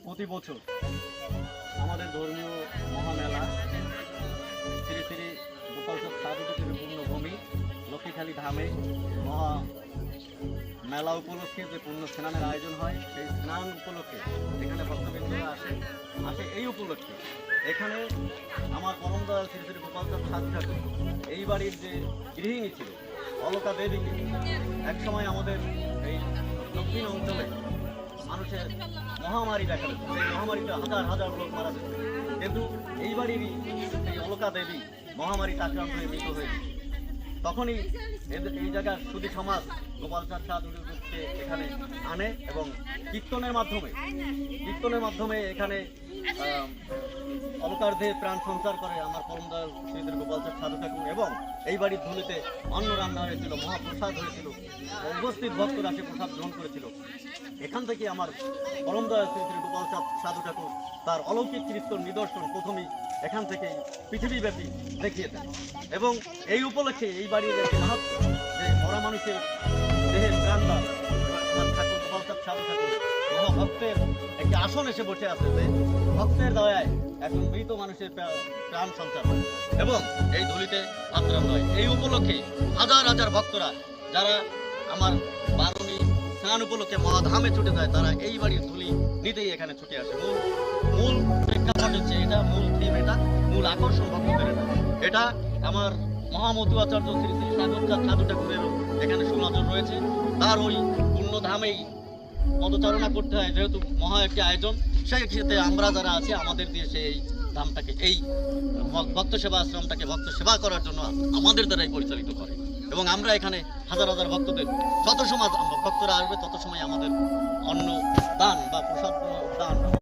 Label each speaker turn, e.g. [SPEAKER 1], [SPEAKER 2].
[SPEAKER 1] প্রতি বছর আমাদের ধর্মীয় মহামেলা শ্রী শ্রী গোপালচক সাধুদেবের পূর্ণভূমি লক্ষ্মীখালী ধামে মহা মেলা উপলক্ষে যে পূর্ণ স্নানের আয়োজন হয়, সেই স্নান উপলক্ষে এখানে ভক্তবৃন্দরা আসে এই উপলক্ষে এখানে আমার পরম দয়াল শ্রী শ্রী গোপালচক সাধু ঠাকুর এই বাড়ির যে গৃহিণী ছিল অলকা দেবীকে একসময় আমাদের এই দক্ষিণ অঞ্চলে মানুষের মহামারী দেখা যেত। সেই মহামারীতে হাজার হাজার লোক মারা যেত, কিন্তু এই বাড়িরই এই অলকা দেবী মহামারীতে আক্রান্ত হয়ে মৃত হয়েছে। তখনই এই জায়গার সুধী সমাজ গোপালচক সাধুকে এখানে আনে এবং কীর্তনের মাধ্যমে এখানে অলকার দেহে প্রাণ সঞ্চার করে আমার পরম দয়াল শ্রী শ্রী গোপালচক সাধু ঠাকুর। এবং এই বাড়ির ধুলিতে অন্ন রান্না হয়েছিল, মহাপ্রসাদ হয়েছিল, উপস্থিত ভক্তরা সে প্রসাদ গ্রহণ করেছিল। এখান থেকে আমার পরম দয়াল শ্রী শ্রী গোপালচক সাধু ঠাকুর তার অলৌকিক কীর্তন নিদর্শন প্রথমেই এখান থেকে পৃথিবীব্যাপী দেখিয়ে দেন। এবং এই উপলক্ষে এই বাড়ির একটি মাহাত্ম্য যে মরা মানুষের দেহের প্রাণদান ঠাকুর গোপালচক সাধু ঠাকুর মহাভক্তের একটি আসন এসে বসে আছে, যে ভক্তের দয়ায় একজন মৃত মানুষের প্রাণ সঞ্চার হয় এবং এই ধুলিতে আত্রাম হয়। এই উপলক্ষে হাজার হাজার ভক্তরা যারা আমার বারণী স্নান উপলক্ষে মহাধামে ছুটে যায়, তারা এই বাড়ির ধুলি নিতেই এখানে ছুটে আসে। মূল প্রেক্ষাপট হচ্ছে এটা, মূল থিম এটা, মূল আকর্ষণ ভক্তদের এটা। আমার মহামধু আচার্য শ্রী শ্রী সাগরচাঁদ সাধু ঠাকুরেরও এখানে সুনজর রয়েছে। তার ওই পূর্ণধামেই পদচারণা করতে হয়, যেহেতু মহা একটি আয়োজন, সেই ক্ষেত্রে আমরা যারা আছি আমাদের দিয়ে সেই ধামটাকে, এই ভক্ত সেবা আশ্রমটাকে ভক্ত সেবা করার জন্য আমাদের দ্বারাই পরিচালিত করে। এবং আমরা এখানে হাজার হাজার ভক্তদের যত সময় ভক্তরা আসবে তত সময় আমাদের অন্ন দান বা প্রসাদ দান